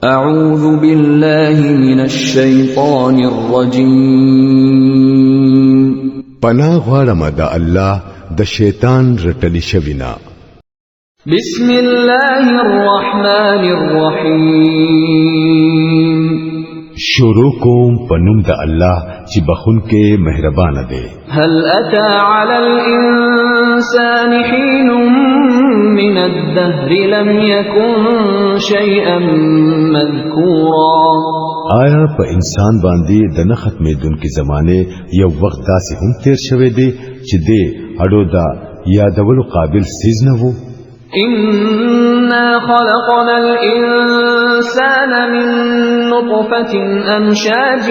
أعوذ بالله من الشيطان الرجيم پناه غواړم د الله د شیطان رټلی شوینا. بسم الله الرحمن الرحيم شروع کوم پنوم د الله چې بخون کې مهربان دی. هل أتى على الإنسان حين من الدهر لم يكن شيئا مذكورا. آیا په انسان باندې د نه ختمېدونکو زمانه یو وخت داسې هم تیر شوی دی چې د اډو دا یادولو قابل سیز نه وو؟ إنا خلقنا الإنسان من نطفة أمشاج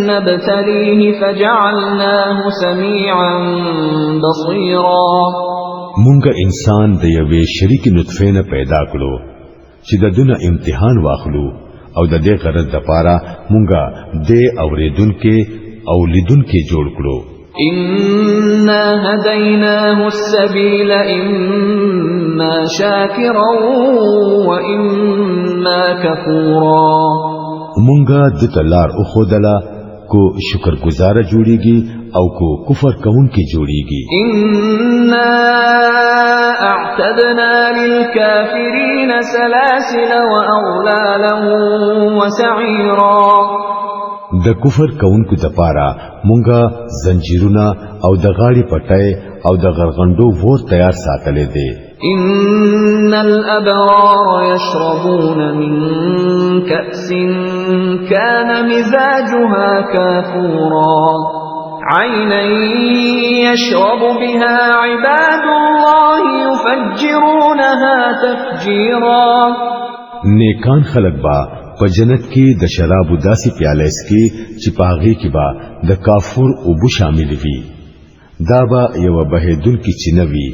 نبتليه فجعلناه سميعا بصيرا. مونږه انسان د یوې شریک نطفه نه پیدا کړو چې د دنیا امتحان واخلو او د دې غرض لپاره مونږه د اوریدونکو او لیدونکو جوړ کړو. إنا هديناه السبيل إما شاكرا وإما كفورا. مونږه د تلار او خدلا کو شکر گزار جوړیږي او کو کفر کوونکی جوړیږي. إنا أعتدنا للكافرين سلاسل وأغلالا وسعيرا. د کفر کوونکو لپاره مونږه زنجیرونه او د غاړي پټای او د غرغندو ور تیار ساتلې دي. إن الأبرار يشربون من كأس كان مزاجها كافورا. عينا يشرب بها عباد الله يفجرونها تفجيرا. نیکان خلق با په جنت کې د شراب داسې پیاله اسکی چې پاغي کې با د کافور او بو شامل وي. دا با یو بهدل کې چنوي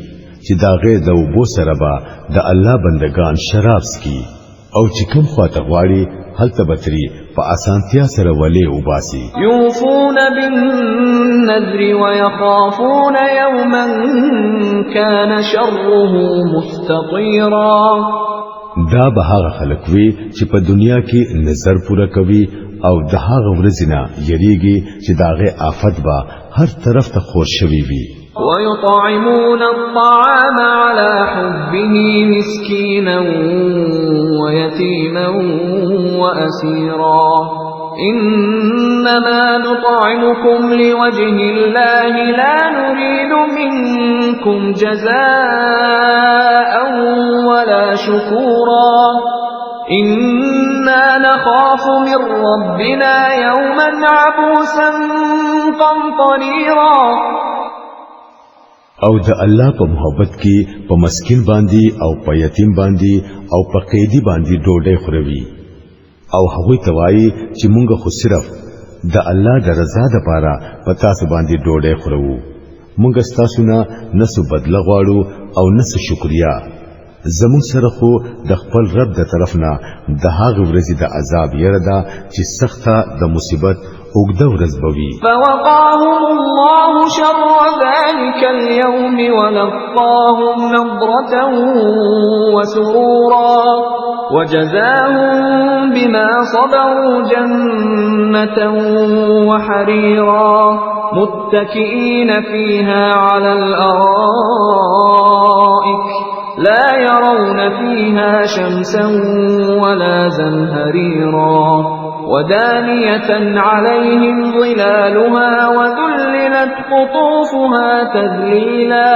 چې داغه د وبو سره با د الله بندگان شراب سکي او چې کوم خواته غواړي هلته بتري په اسانتیا سره ولې وباسي. يوفون بالنذر ويخافون يوما كان شره مستطيرا. دا به هغه خلک وي چې په دنیا کې نظر پوره کوي او د هغه ورځې نه یریږي چې داغه آفت به هر طرف ته خور شوي وي. ويطعمون الطعام على حبه مسكينا ويتيما وأسيرا. إنما نطعمكم لوجه الله لا نريد منكم جزاء ولا شكورا. إنا نخاف من ربنا يوما عبوسا قمطريرا. او د الله په محبت کې په مسکین باندې او په یتیم باندې او په قیدی باندې ډوډۍ خوروي او هغه توای چې مونږ خو صرف د الله د رضا لپاره په تاسو باندې ډوډۍ خورو. مونږ ستاسو نه نسو بدله غواړو او نسو شکریا. زمون سره خو د خپل رب د طرف نه د هغه ورځې د عذاب یره ده چې سخته د مصیبت اوږده ورځ بوي. فوقاهم الله شر ذلك اليوم ولقاهم نضرة وسرورا وجزاهم بما صبروا جنة وحريرا متكئين فيها على الأرائك لا يرون فيها شمسا ولا زمهريرا ودانية عليهم ظلالها وذللت قطوفها تذليلا.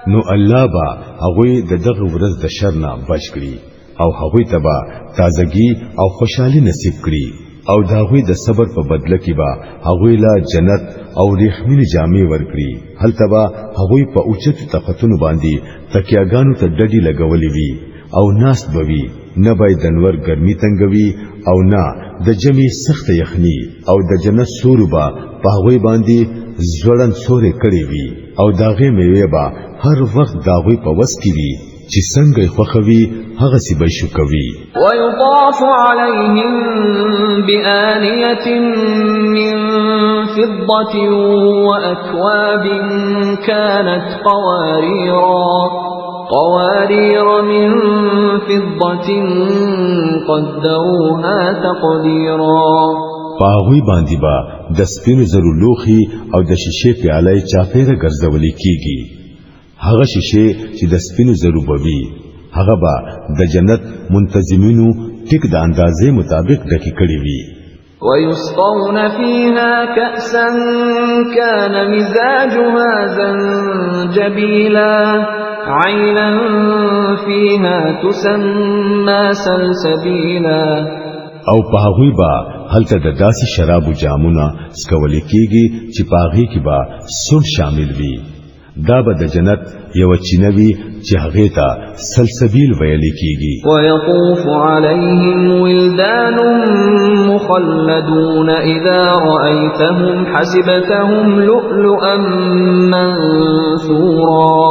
نو الله با هغوی د دغه ورځ د شر نه بچ کړي او هغوی ته با تازگی او خوشحالي نصیب کړي او داغوی د صبر په بدله کې با هغوی لا جنت او ریخمینی جامې ورکړي. هلته با هغوی په اوچت تختونو باندې تکیاګانو ته ډډې لګولې وي او ناست بوي نه بای دنور ګرمي تنګوي او نه د جمی سخت یخنی او د جنت سوربا په هغوی باندې زړن سورې کړي وي او داغه میوه با هر وخت داغوی په وس کې وي چې څنګه خوخوي هغه سی به شو کوي. ويطاف عليهم بآنية من فضة وأكواب كانت قوارير من فضة قدروها تقديرا پاغوی باندې با د سپینو زرو لوخي او د شیشه پیاله چاپیره ګرځولې کیږي هغه شیشه چې د سپینو زرو بوي هغه با د جنت منتظمینو ټیک د اندازې مطابق ډکی کړي وي ويسقون فيها كأسا كان مزاجها زنجبيلا عينا فيها تسمى سلسبيلا او پاغوی با هلته د داسې شرابو جامونه سکول کیږي چې پاغي کې با سور شامل وي دا به د جنت یو چینوي چې هغه ته سلسبیل ویل کیږي ويطوف عليهم ولدان مخلدون اذا رايتهم حسبتهم لؤلؤا منثورا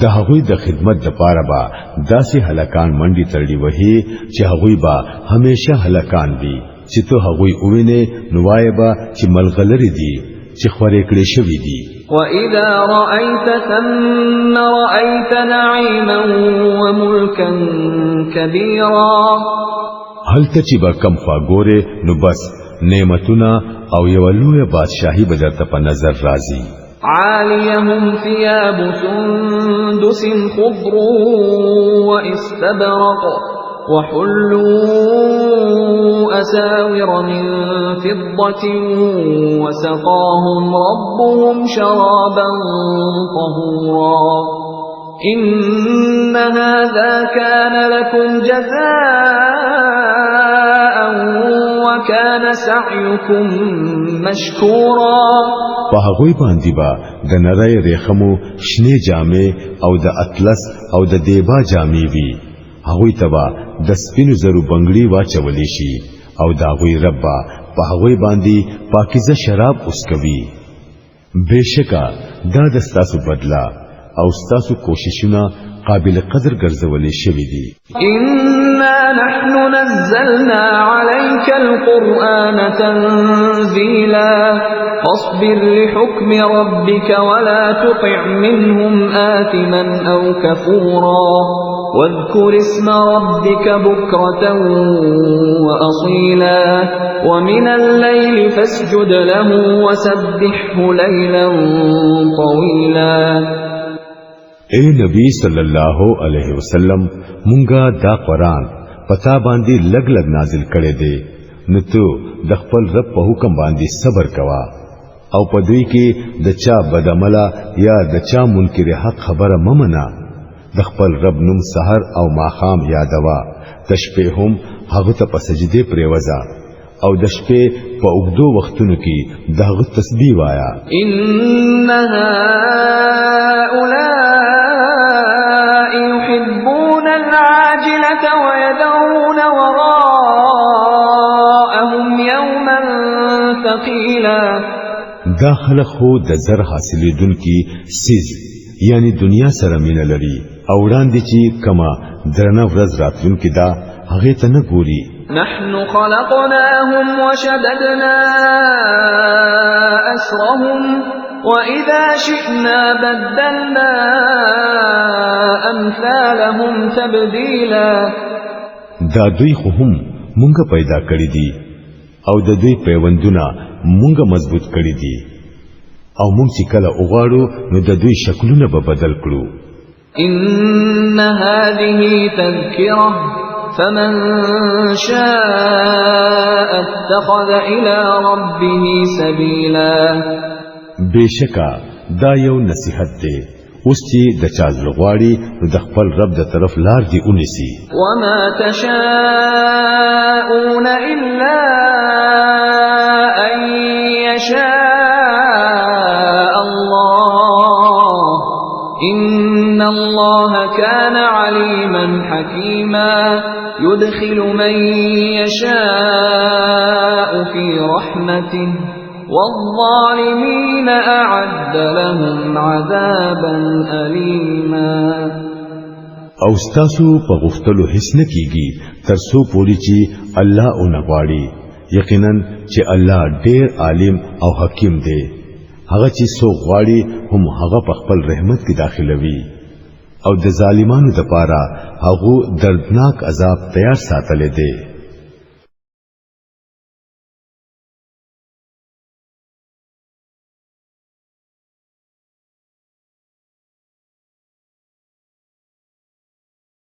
د هغوی د خدمت د پاره با داسې هلکان منډي ترړي وهي چې هغوی با همیشه هلکان وي چې ته هغوی اوینه نوای با چې ملغلری دي چې خورې کړې شوی دي واذا رايت ثم رايت نعيما وملكا كبيرا هلته چې با کم خواګوره نو بس نعمتونه او یو لوی بادشاہي به درته په نظر راځي عاليهم ثياب سندس خضر واستبرق وحلوا أساور من فضة وسقاهم ربهم شرابا طهورا إن هذا كان لكم جزاء وكان سعيكم مشكورا په هغوی باندې با د نری ریخمو شنه جامې او د اطلس او د دیبا جامې وي هغوی تبا د سپینو زرو بنگړي واچولې شي او دا غوی رب په هغوی باندې پاکیزه شراب اسکوي بشکا دا د ستاسو بدلا او ستاسو کوششونه قابل قدر ګرځولې شوی دي إنا نحن نزلنا عليك القرآن تنزيلا فاصبر لحكم ربك ولا تطع منهم آثما أو كفورا واذكر اسم ربك بكرة وأصيلا ومن الليل فاسجد له وسبحه ليلا طويلا اے نبی صلی الله علیه وسلم مونږه دا قران پتا باندې لګ لګ نازل کړي دي نو ته د خپل رب په حکم باندې صبر کوا او په دوی کې د چا بدعمله یا د چا منکر حق خبره ممنه د خپل رب نوم سحر او ماخام یادوا تشبیه هم هغه ته په سجده پریوزا او د شپې په اوږدو وختونو کې دغه تسبیح وایا ان هؤلاء يحبون العاجلة ويذرون وراءهم يوما ثقيلا دا خلق خو د زر حاصلېدونکي سیز یعنی دنیا سره مینه لري او وړاندې چې کما درنه ورځ راتلونکي دا هغه ته نه ګوري نحن خلقناهم وشددنا أسرهم وإذا شئنا بدلنا أمثالهم تبديلا دا دوی خو هم مونږه پیدا کړی دي او د دوی پیوندونه مونږه مضبوط کړی دي او مونږ چې کله وغواړو نو د دوی شکلونه به بدل کړو إن هذه تذكرة فمن شاء اتخذ إلى ربه سبيلا بشکا دا یو نصیحت دی اوس چې د چا زړغواړي نو د خپل رب د طرف لار دی اونیسي وما تشاءون إلا أن يشاء الله إن الله كان عليما حكيما يدخل من يشاء في رحمته والظالمين أعد لهم عذابا أليما او ستاسو په غفتلو هیڅ نه کیږي ترڅو پوری چې الله او نغواړي یقینا چې الله ډېر عالم او حکیم دی هغه چې سو غواړي هم هغه په خپل رحمت کې داخلوي او د ظالمانو د پاره هغه دردناک عذاب تیار ساتل دي